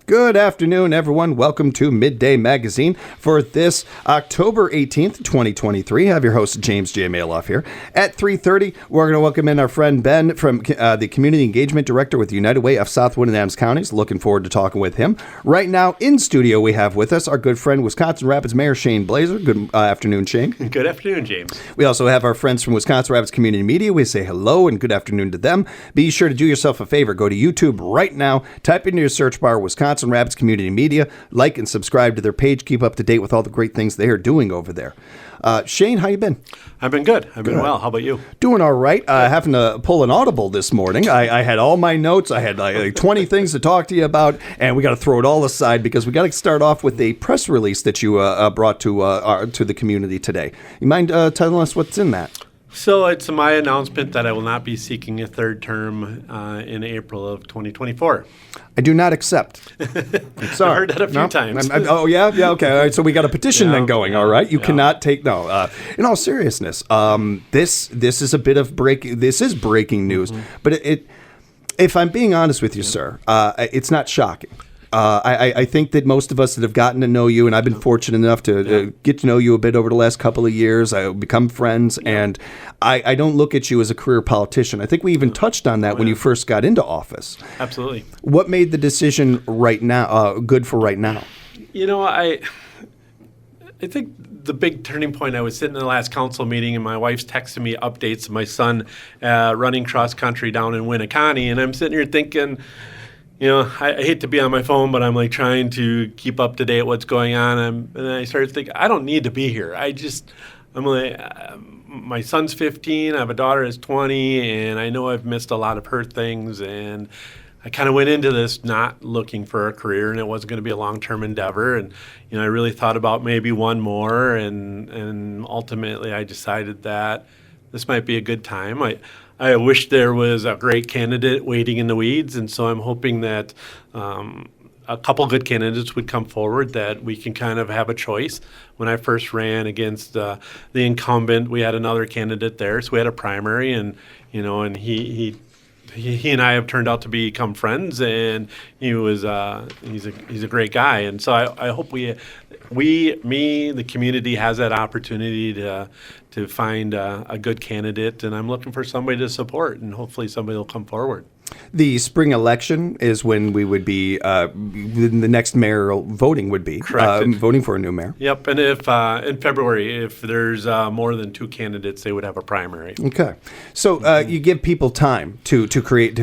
Good afternoon, everyone. Welcome to Midday Magazine for this October 18th, 2023. I have your host, James J. Maloff here. At 3:30, we're going to welcome in our friend Ben from the Community Engagement Director with United Way of Southwood and Adams Counties. Looking forward to talking with him. Right now, in studio, we have with us our good friend, Wisconsin Rapids Mayor Shane Blaser. Good afternoon, Shane. Good afternoon, James. We also have our friends from Wisconsin Rapids Community Media. We say hello and good afternoon to them. Be sure to do yourself a favor. Go to YouTube right now. Type into your search bar Wisconsin Rapids Community Media. Like and subscribe to their page. Keep up to date with all the great things they are doing over there. Shane, how you been? I've been good. I've been well. How about you? Doing all right. Having to pull an audible this morning. I had all my notes. I had like 20 things to talk to you about, and we got to throw it all aside because we got to start off with a press release that you brought to the community today. You mind telling us what's in that? So it's my announcement that I will not be seeking a third term in April of 2024. I do not accept. I'm sorry. I heard that a few times. Yeah, okay. All right, so we got a petition then going. All right, you cannot take in all seriousness, this is a bit of breaking. This is breaking news, but if I'm being honest with you, sir, it's not shocking. I think that most of us that have gotten to know you, and I've been fortunate enough to get to know you a bit over the last couple of years, I've become friends, and I don't look at you as a career politician. I think we even touched on that when you first got into office. Absolutely. What made the decision right now good for right now? You know, I think the big turning point, I was sitting in the last council meeting and my wife's texting me updates of my son running cross country down in Winneconne, and I'm sitting here thinking, you know, I hate to be on my phone, but I'm like trying to keep up to date what's going on. And I started thinking, I don't need to be here. I'm like, my son's 15, I have a daughter who's 20, and I know I've missed a lot of her things. And I kind of went into this not looking for a career, and it wasn't going to be a long-term endeavor. And, you know, I really thought about maybe one more, and ultimately I decided that this might be a good time. I wish there was a great candidate waiting in the weeds, and so I'm hoping that a couple good candidates would come forward that we can kind of have a choice. When I first ran against the incumbent, we had another candidate there, so we had a primary, and you know, and he and I have turned out to become friends, and he's a great guy, and so I hope the community has that opportunity to find a good candidate, and I'm looking for somebody to support, and hopefully somebody will come forward. The spring election is when we would be, the next mayoral voting would be. Correct. Voting for a new mayor. Yep, and if in February, if there's more than two candidates, they would have a primary. Okay. So you give people time to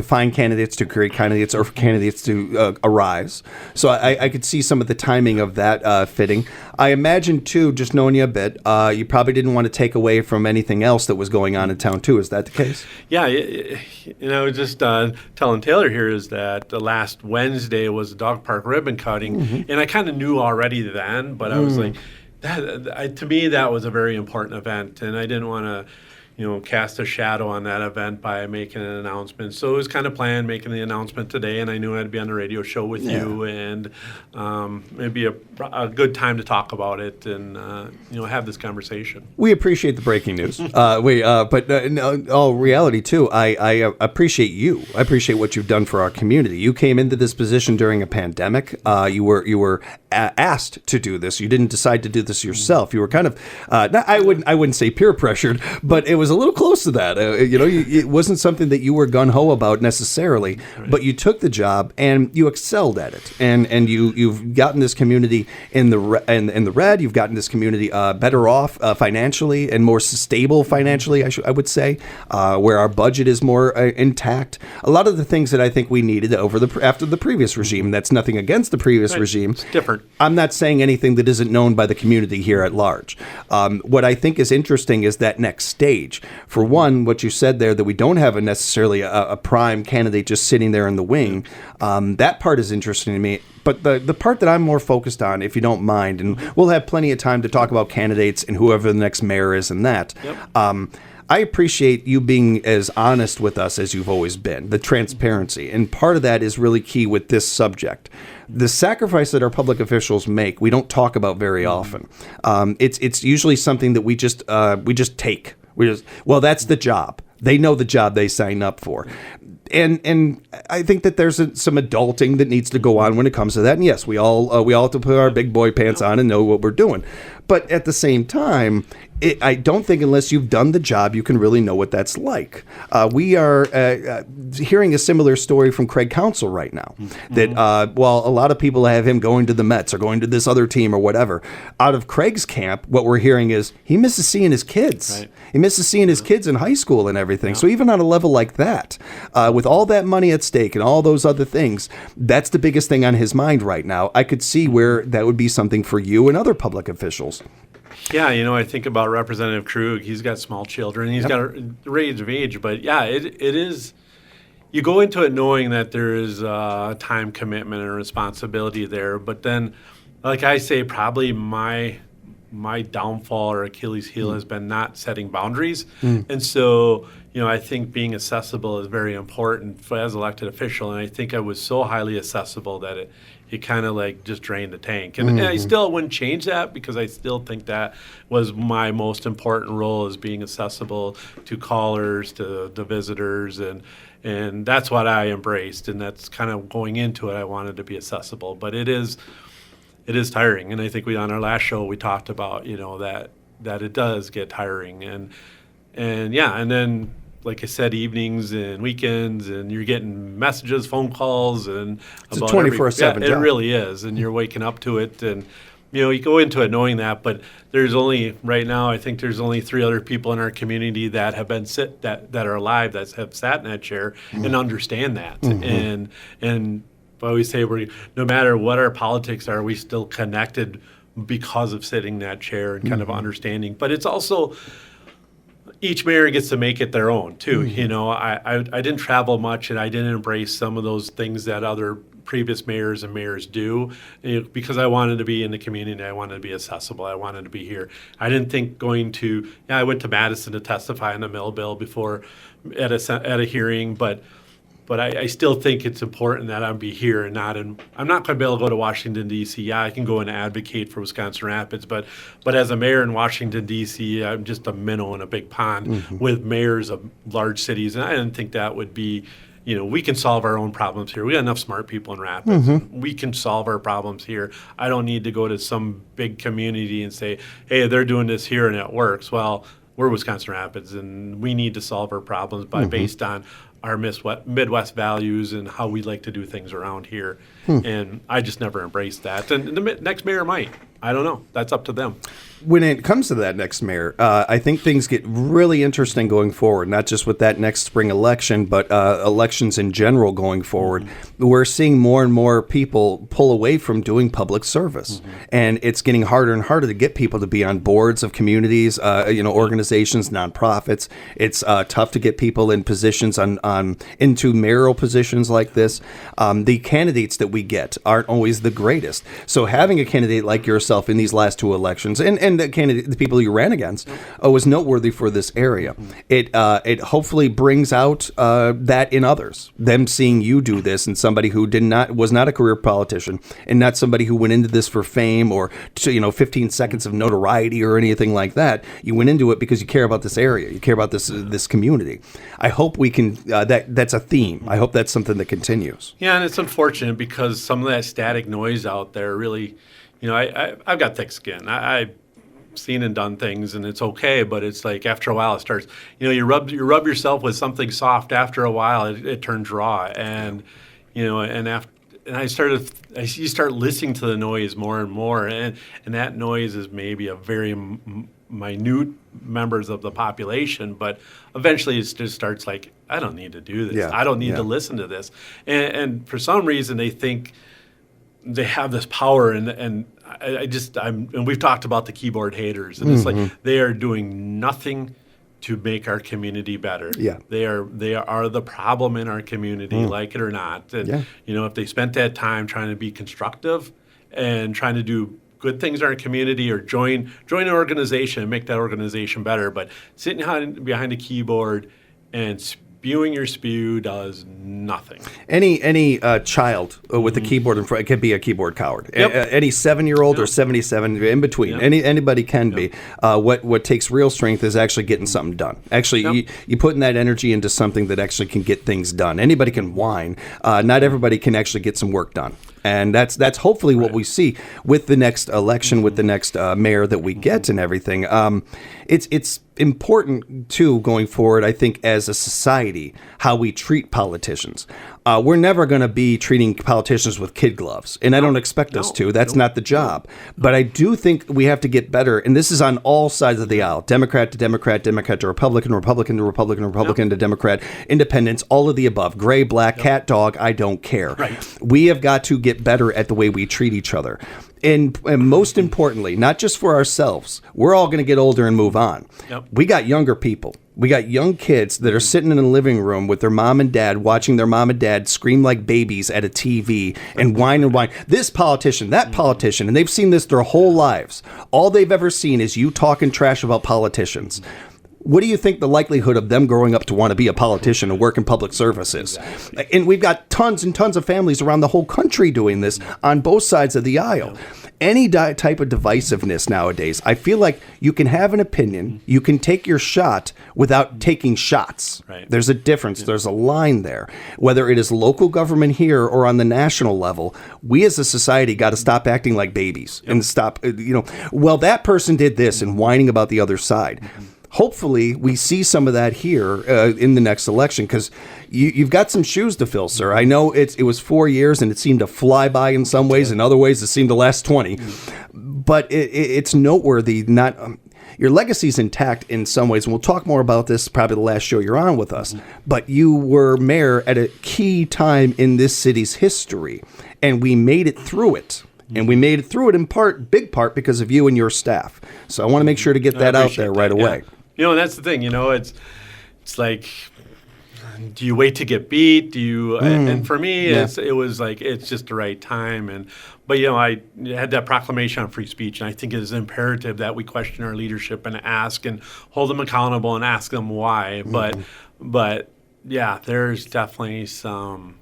find candidates, to create candidates, or for candidates to arise. So I could see some of the timing of that fitting. I imagine, too, just knowing you a bit, you probably didn't want to take away from anything else that was going on in town, too. Is that the case? Yeah, you know, just telling Taylor here is that the last Wednesday was the dog park ribbon cutting, and I kind of knew already then, but I was like, to me, that was a very important event, and I didn't want to, you know, cast a shadow on that event by making an announcement. So it was kind of planned making the announcement today, and I knew I'd be on the radio show with you, and it'd be a good time to talk about it and you know, have this conversation. We appreciate the breaking news. But in all reality too, I appreciate you. I appreciate what you've done for our community. You came into this position during a pandemic. You were asked to do this. You didn't decide to do this yourself. You were kind of I wouldn't say peer pressured, but it was a little close to that. It wasn't something that you were gun-ho about necessarily, but you took the job and you excelled at it. And you've gotten this community in the red. You've gotten this community better off financially and more stable financially, I would say, where our budget is more intact. A lot of the things that I think we needed after the previous regime. That's nothing against the previous regime. It's different. I'm not saying anything that isn't known by the community here at large. What I think is interesting is that next stage. For one, what you said there, that we don't have necessarily a prime candidate just sitting there in the wing. That part is interesting to me. But the part that I'm more focused on, if you don't mind, and we'll have plenty of time to talk about candidates and whoever the next mayor is and that. Yep. I appreciate you being as honest with us as you've always been, the transparency. And part of that is really key with this subject. The sacrifice that our public officials make, we don't talk about very often. It's usually something that we just take. Well, that's the job. They know the job they sign up for. And I think that there's some adulting that needs to go on when it comes to that. And yes, we all have to put our big boy pants on and know what we're doing. But at the same time, I don't think unless you've done the job, you can really know what that's like. We are hearing a similar story from Craig Counsell right now. That while a lot of people have him going to the Mets or going to this other team or whatever, out of Craig's camp, what we're hearing is he misses seeing his kids. Right. He misses seeing his kids in high school and everything. So even on a level like that, with all that money at stake and all those other things, that's the biggest thing on his mind right now. I could see where that would be something for you and other public officials. Yeah, I think about Representative Krug. He's got small children. He's got a range of age. But, yeah, it is – you go into it knowing that there is a time commitment and a responsibility there. But then, like I say, probably my downfall or Achilles heel has been not setting boundaries. And so, I think being accessible is very important as elected official. And I think I was so highly accessible that it kind of like just drained the tank. And I still wouldn't change that because I still think that was my most important role, is being accessible to callers, to the visitors. And that's what I embraced. And that's kind of going into it. I wanted to be accessible. But it is tiring. And I think on our last show we talked about, that it does get tiring. And then, like I said, evenings and weekends, and you're getting messages, phone calls, and it's about a 24/7 job. It really is, and you're waking up to it, and you go into it knowing that. But there's only right now, I think there's only 3 other people in our community that have been that are alive that have sat in that chair and understand that. And I always say no matter what our politics are, we still connected because of sitting in that chair and kind of understanding. But it's also, each mayor gets to make it their own too. I didn't travel much, and I didn't embrace some of those things that other previous mayors and mayors do, because I wanted to be in the community. I wanted to be accessible. I wanted to be here. I didn't think I went to Madison to testify on the mill bill before at a hearing, but I still think it's important that I be here and not in. I'm not going to be able to go to Washington, D.C. Yeah, I can go and advocate for Wisconsin Rapids, but as a mayor in Washington, D.C., I'm just a minnow in a big pond with mayors of large cities, and I didn't think that would be. We can solve our own problems here. We got enough smart people in Rapids. We can solve our problems here. I don't need to go to some big community and say, hey, they're doing this here and it works. Well, we're Wisconsin Rapids, and we need to solve our problems based on our Midwest values and how we like to do things around here. And I just never embraced that. And the next mayor might. I don't know. That's up to them. When it comes to that next mayor, I think things get really interesting going forward, not just with that next spring election, but elections in general going forward. We're seeing more and more people pull away from doing public service. And it's getting harder and harder to get people to be on boards of communities, organizations, nonprofits. It's tough to get people in positions into mayoral positions like this. The candidates that we get aren't always the greatest. So having a candidate like yourself in these last 2 elections, and the people you ran against, was noteworthy for this area. It hopefully brings out that in others, them seeing you do this, and somebody who was not a career politician, and not somebody who went into this for fame or 15 seconds of notoriety or anything like that. You went into it because you care about this area, you care about this community. I hope we can. That's a theme. I hope that's something that continues. Yeah, and it's unfortunate because some of that static noise out there really. I've got thick skin. I've seen and done things, and it's okay. But it's like after a while, it starts. You rub yourself with something soft. After a while, it turns raw, and you start listening to the noise more and more, and that noise is maybe a very minute members of the population, but eventually it just starts like, I don't need to do this. I don't need to listen to this, and for some reason they think they have this power, and we've talked about the keyboard haters, and it's like they are doing nothing to make our community better. Yeah. They are the problem in our community, like it or not. And if they spent that time trying to be constructive and trying to do good things in our community, or join an organization and make that organization better, but sitting behind a keyboard and spewing your spew does nothing. Any child with a keyboard in front, it could be a keyboard coward. Yep. Any 7-year-old or 77, in between, anybody can be. What takes real strength is actually getting something done. Actually, you putting that energy into something that actually can get things done. Anybody can whine. Not everybody can actually get some work done. And that's hopefully what we see with the next election, with the next mayor that we get and everything. It's important, too, going forward, I think, as a society, how we treat politicians. We're never going to be treating politicians with kid gloves, and I don't expect us to. That's not the job. But I do think we have to get better, and this is on all sides of the aisle, Democrat to Democrat, Democrat to Republican, Republican to Republican, Republican to Democrat, independents, all of the above, gray, black, cat, dog, I don't care. Right. We have got to get better at the way we treat each other. And most importantly, not just for ourselves, we're all going to get older and move on. Yep. We got younger people. We got young kids that are sitting in a living room with their mom and dad, watching their mom and dad scream like babies at a TV and whine and whine. This politician, that politician, and they've seen this their whole lives. All they've ever seen is you talking trash about politicians. What do you think the likelihood of them growing up to want to be a politician and work in public service is? Exactly. And we've got tons and tons of families around the whole country doing this on both sides of the aisle. Any type of divisiveness nowadays, I feel like you can have an opinion, you can take your shot without taking shots. Right. There's a difference. There's a line there. Whether it is local government here or on the national level, we as a society got to stop acting like babies and stop, well, that person did this and whining about the other side. Hopefully, we see some of that here in the next election, because you've got some shoes to fill, sir. I know it was 4 years, and it seemed to fly by in some ways. In other ways, it seemed to last 20. But it's noteworthy. Your legacy's intact in some ways, and we'll talk more about this probably the last show you're on with us. But you were mayor at a key time in this city's history, and we made it through it. And we made it through it in big part, because of you and your staff. So I want to make sure to get that out there right away. And that's the thing, it's like, do you wait to get beat? Do you? And for me, it was like, it's just the right time. But I had that proclamation on free speech, and I think it is imperative that we question our leadership and ask and hold them accountable and ask them why. But yeah, there's definitely some.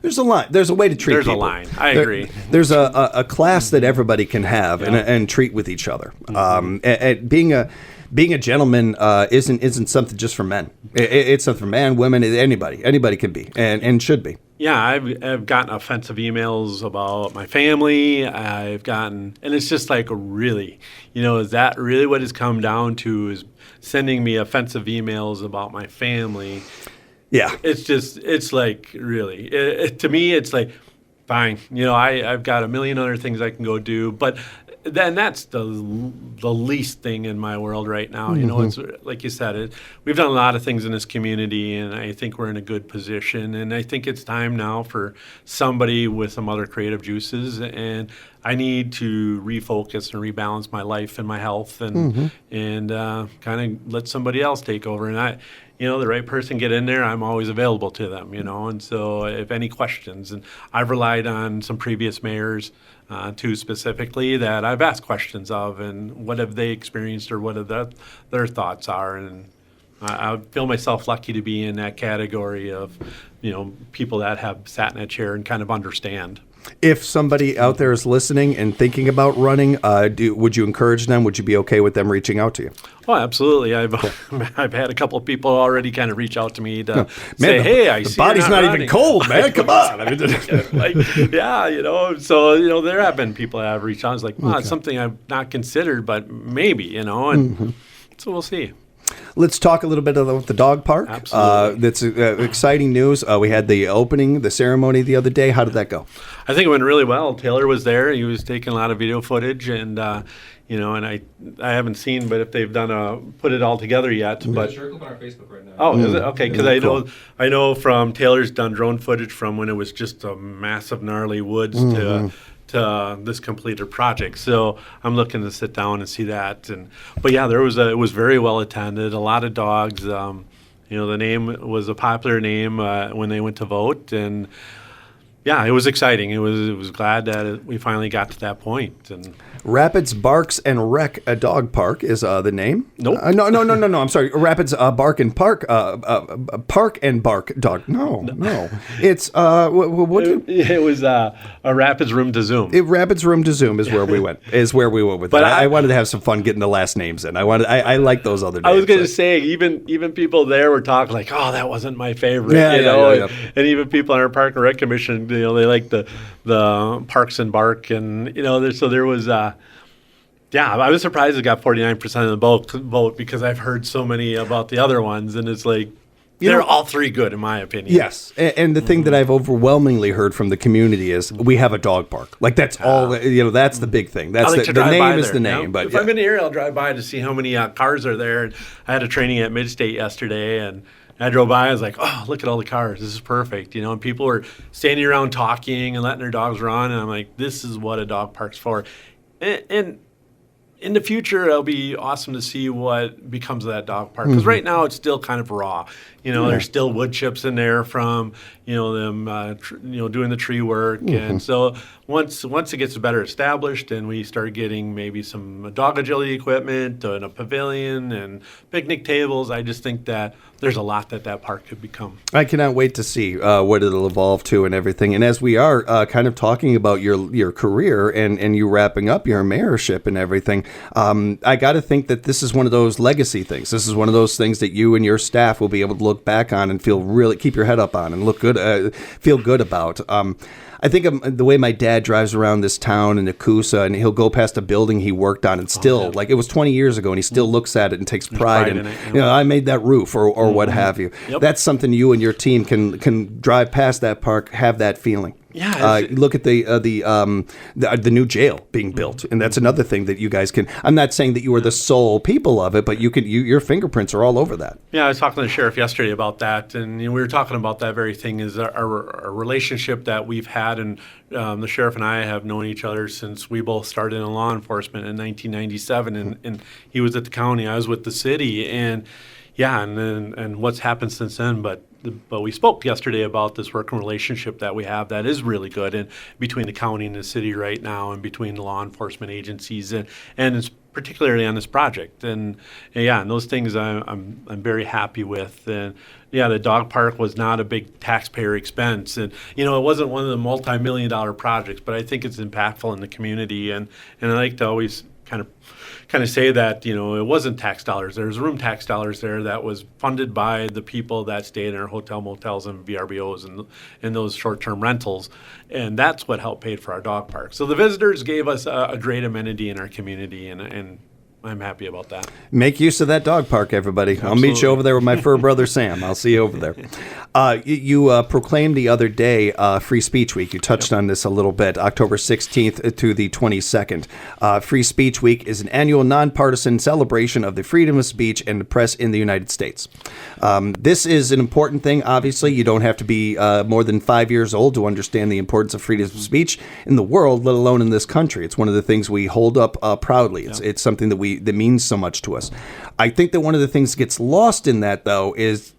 There's a line. There's a way to treat people. There's a line. I agree. There's a class that everybody can have and treat with each other. And being a gentleman isn't something just for men. It's something for men, women, anybody. Anybody can be and should be. Yeah, I've gotten offensive emails about my family. And it's just like, really, is that really what it's come down to, is sending me offensive emails about my family? Yeah. It's like, really, to me, it's like, fine. I've got a million other things I can go do, but then that's the least thing in my world right now. It's like you said, we've done a lot of things in this community, and I think we're in a good position. And I think it's time now for somebody with some other creative juices, and I need to refocus and rebalance my life and my health, and kind of let somebody else take over. And the right person get in there, I'm always available to them, and so if any questions, and I've relied on some previous mayors too, specifically, that I've asked questions of, and what have they experienced, or what their thoughts are, and I feel myself lucky to be in that category of, people that have sat in a chair and kind of understand. If somebody out there is listening and thinking about running, would you encourage them? Would you be okay with them reaching out to you? Oh, absolutely. I've had a couple of people already kind of reach out to me to say, "Hey, I see the body's not running." Even cold, man. Come on." So there have been people that have reached out. It's like, well, it's something I've not considered, but maybe, and so we'll see. Let's talk a little bit about the dog park. Absolutely. That's exciting news. We had the ceremony the other day. How did that go? I think it went really well. Taylor was there. He was taking a lot of video footage, and and I haven't seen, but if they've put it all together yet. But sure, click on our Facebook right now. Oh, is it? Okay, because I know from Taylor's done drone footage from when it was just a massive gnarly woods to this completed project. So I'm looking to sit down and see that. But yeah, it was very well attended. A lot of dogs. The name was a popular name when they went to vote, and Yeah, it was exciting. It was glad that we finally got to that point. And Rapids Barks and Rec a Dog Park is the name. Nope. No. I'm sorry. Rapids Bark and Park Park and Bark Dog. No. It's it was a Rapids Room to Zoom. Rapids Room to Zoom is where we went. With But that. I wanted to have some fun getting the last names in. I like those other names. I was going to say even people there were talking like, oh, that wasn't my favorite. Yeah. And even people on our Park and Rec Commission, they like the Parks and Bark, and there was. I was surprised it got 49% of the vote because I've heard so many about the other ones, and it's like they're all three good in my opinion. Yes, and the thing that I've overwhelmingly heard from the community is we have a dog park. Like that's all. That's the big thing. That's the name is the name. But if I'm in the area, I'll drive by to see how many cars are there. And I had a training at Midstate yesterday, and I drove by. I was like, "Oh, look at all the cars! This is perfect." And people were standing around talking and letting their dogs run, and I'm like, "This is what a dog park's for." And in the future, it'll be awesome to see what becomes of that dog park. Because right now, it's still kind of raw. There's still wood chips in there from them doing the tree work, and so once it gets better established, and we start getting maybe some dog agility equipment and a pavilion and picnic tables, I just think that there's a lot that park could become. I cannot wait to see what it'll evolve to and everything. And as we are kind of talking about your career and you wrapping up your mayorship and everything, I got to think that this is one of those legacy things. This is one of those things that you and your staff will be able to look back on and keep your head up on and look good, feel good about. I think of the way my dad drives around this town in Nakusa, and he'll go past a building he worked on, and still, like it was 20 years ago, and he still looks at it and takes pride in it. I made that roof or what have you. Yep. That's something you and your team can drive past that park, have that feeling. Yeah, look at the new jail being built, and that's another thing that you guys can. I'm not saying that you are the sole people of it, but your fingerprints are all over that. Yeah, I was talking to the sheriff yesterday about that, and we were talking about that very thing. Is our relationship that we've had, and the sheriff and I have known each other since we both started in law enforcement in 1997, and he was at the county, I was with the city, and what's happened since then, but we spoke yesterday about this working relationship that we have that is really good, and between the county and the city right now, and between the law enforcement agencies, and it's particularly on this project, and those things I'm very happy with. And the dog park was not a big taxpayer expense, and it wasn't one of the multi-million-dollar projects, but I think it's impactful in the community, and I like to always kind of say that it wasn't tax dollars. There's room tax dollars there that was funded by the people that stayed in our hotel, motels, and VRBOs and those short-term rentals, and that's what helped pay for our dog park. So the visitors gave us a great amenity in our community, and I'm happy about that. Make use of that dog park, everybody. Absolutely. I'll meet you over there with my fur brother, Sam. I'll see you over there. You proclaimed the other day Free Speech Week. You touched on this a little bit, October 16th to the 22nd. Free Speech Week is an annual nonpartisan celebration of the freedom of speech and the press in the United States. This is an important thing. Obviously, you don't have to be more than 5 years old to understand the importance of freedom of speech in the world, let alone in this country. It's one of the things we hold up proudly. It's something that means so much to us. I think that one of the things that gets lost in that, though, is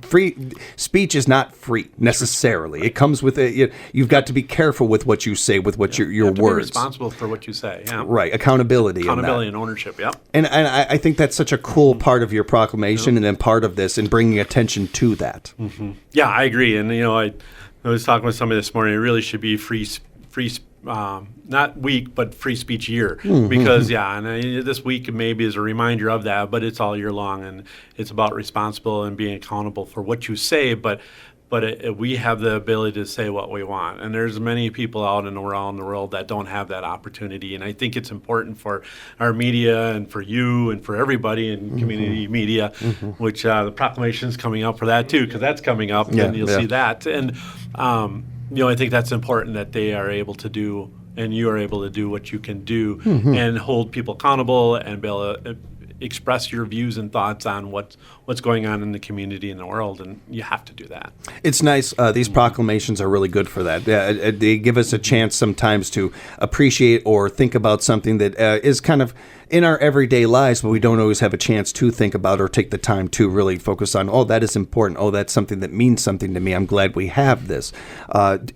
free speech is not free necessarily. It comes with it. You've got to be careful with what you say, with what your you have to words. Be responsible for what you say. Yeah. Right. Accountability and ownership. Yeah. And I think that's such a cool part of your proclamation, and then part of this, and bringing attention to that. Mm-hmm. Yeah, I agree. And I was talking with somebody this morning. It really should be free. Not week, but free speech year, because this week maybe is a reminder of that, but it's all year long, and it's about responsible and being accountable for what you say, but we have the ability to say what we want, and there's many people out and around the world that don't have that opportunity, and I think it's important for our media and for you and for everybody in community media, which the proclamation is coming up for that too, because that's coming up, and you'll see that, and I think that's important that they are able to do, and you are able to do what you can do, and hold people accountable, and be able to express your views and thoughts on what's going on in the community and the world, and you have to do that. It's nice. These proclamations are really good for that. They give us a chance sometimes to appreciate or think about something that is kind of in our everyday lives, but we don't always have a chance to think about or take the time to really focus on, oh, that is important. Oh, that's something that means something to me. I'm glad we have this.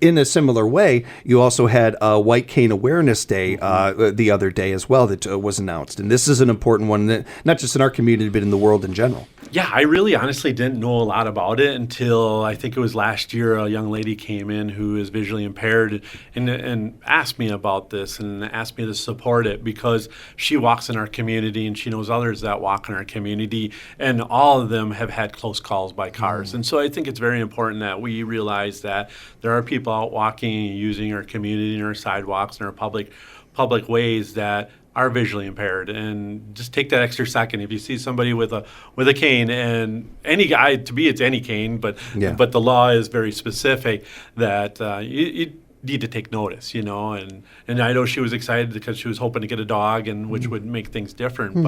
In a similar way, you also had White Cane Awareness Day the other day as well that was announced. And this is an important one, that, not just in our community, but in the world in general. Yeah, I really honestly didn't know a lot about it until I think it was last year. A young lady came in who is visually impaired and asked me about this and asked me to support it because she walks in our community and she knows others that walk in our community, and all of them have had close calls by cars. And so I think it's very important that we realize that there are people out walking and using our community and our sidewalks and our public ways that are visually impaired, and just take that extra second. If you see somebody with a cane, and any guy, to me it's any cane, but the law is very specific that you need to take notice, and I know she was excited because she was hoping to get a dog, and which would make things different.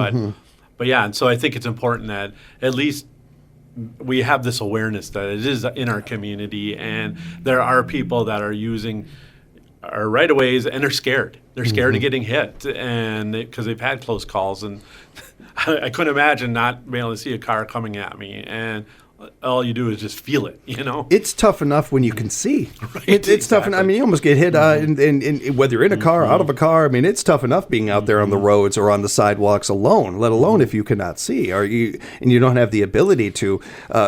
But yeah, and so I think it's important that at least we have this awareness that it is in our community, and there are people that are using our right-of-ways and they're scared. They're scared of getting hit, and because they've had close calls, and I couldn't imagine not being able to see a car coming at me, and all you do is just feel it, It's tough enough when you can see. Right, it's tough. I mean, you almost get hit in whether you're in a car, out of a car. I mean, it's tough enough being out there on the roads or on the sidewalks alone, let alone if you cannot see, and you don't have the ability to.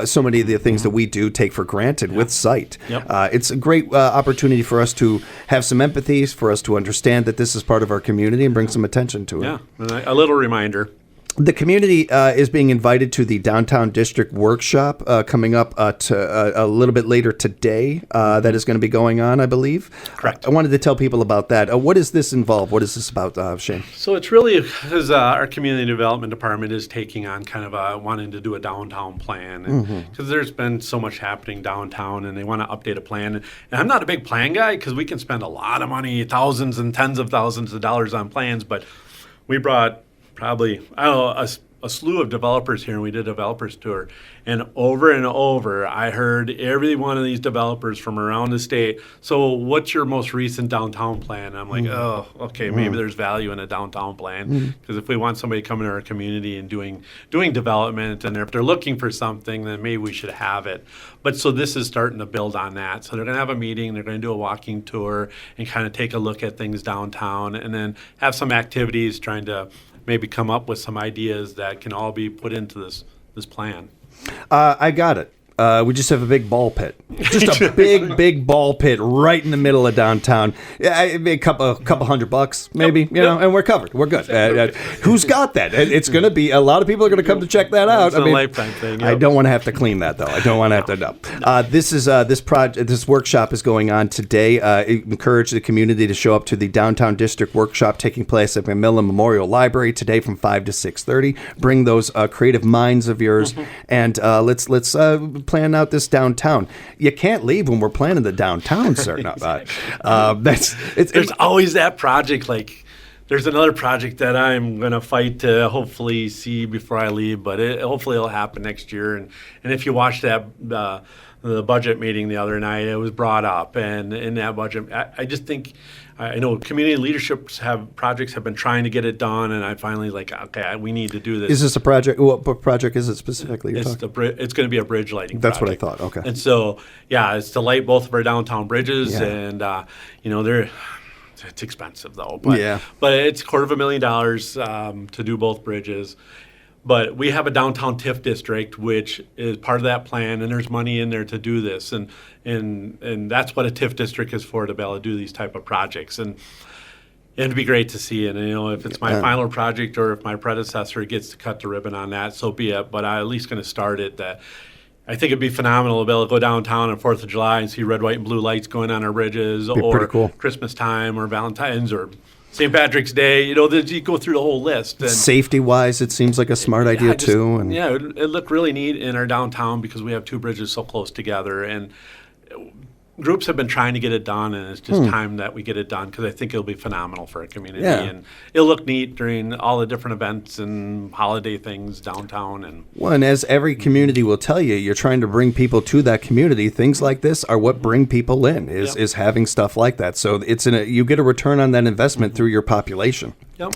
So many of the things that we do take for granted with sight. It's a great opportunity for us to have some empathy, for us to understand that this is part of our community and bring some attention to it. Yeah, and a little reminder. The community is being invited to the Downtown District Workshop coming up a little bit later today. That is going to be going on, I believe. Correct. I wanted to tell people about that. What does this involve? What is this about, Shane? So it's really because our community development department is taking on kind of wanting to do a downtown plan, because there's been so much happening downtown, and they want to update a plan. And I'm not a big plan guy because we can spend a lot of money, thousands and tens of thousands of dollars on plans, but we brought probably, I don't know, a slew of developers here, and we did a developers tour. And over, I heard every one of these developers from around the state, so what's your most recent downtown plan? And I'm like, oh, okay, maybe there's value in a downtown plan, because if we want somebody coming to our community and doing development, and if they're looking for something, then maybe we should have it. But so this is starting to build on that. So they're going to have a meeting, they're going to do a walking tour and kind of take a look at things downtown, and then have some activities trying to maybe come up with some ideas that can all be put into this plan. I got it. We just have a big ball pit, just a big ball pit right in the middle of downtown. A couple $100, maybe, and we're covered. We're good. Who's got that? It's going to be a lot of people are going to come to check that out. It's a lifetime thing. I don't want to have to clean that though. I don't want to have to. No. This workshop is going on today. Encourage the community to show up to the Downtown District Workshop taking place at Macmillan Memorial Library today from 5 to 6:30. Bring those creative minds of yours, and let's plan out this downtown. You can't leave when we're planning the downtown, sir. There's always that project. Like, there's another project that I'm going to fight to hopefully see before I leave, but hopefully it'll happen next year. And if you watch that the budget meeting the other night, it was brought up, and in that budget, I just think. I know community leadership projects have been trying to get it done, and I finally okay, we need to do this. Is this a project? What project is it specifically? It's going to be a bridge lighting. That's project. What I thought. Okay. And so, it's to light both of our downtown bridges, and it's expensive though. But it's $250,000 to do both bridges. But we have a downtown TIF district, which is part of that plan, and there's money in there to do this, and that's what a TIF district is for, to be able to do these type of projects, and it'd be great to see it. And if it's my final project or if my predecessor gets to cut the ribbon on that, so be it. But I'm at least going to start it. That I think it'd be phenomenal to be able to go downtown on 4th of July and see red, white, and blue lights going on our bridges, or cool. Christmas time, or Valentine's, or St. Patrick's Day, you go through the whole list. And safety-wise, it seems like a smart idea, too. And it looked really neat in our downtown because we have two bridges so close together. And groups have been trying to get it done, and it's just time that we get it done, because I think it'll be phenomenal for our community. And it'll look neat during all the different events and holiday things downtown. And as every community will tell you, you're trying to bring people to that community. Things like this are what bring people in, is having stuff like that. So you get a return on that investment through your population. Yep.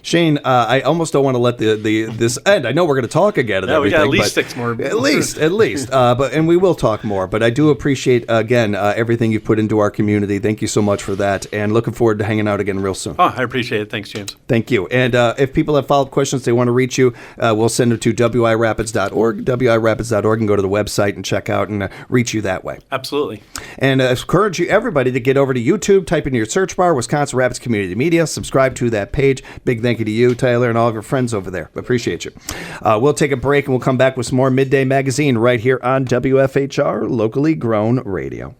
Shane, I almost don't want to let this end. I know we're going to talk again and everything. We got at least 6 more. At least. And we will talk more. But I do appreciate, again, everything you've put into our community. Thank you so much for that. And looking forward to hanging out again real soon. Oh, I appreciate it. Thanks, James. Thank you. And if people have follow-up questions, they want to reach you, we'll send them to wirapids.org, wirapids.org, and go to the website and check out and reach you that way. Absolutely. And I encourage you, everybody, to get over to YouTube, type into your search bar, Wisconsin Rapids Community Media, subscribe to that page. Big thank you to you, Tyler, and all of your friends over there. Appreciate you. We'll take a break, and we'll come back with some more Midday Magazine right here on WFHR, locally grown radio.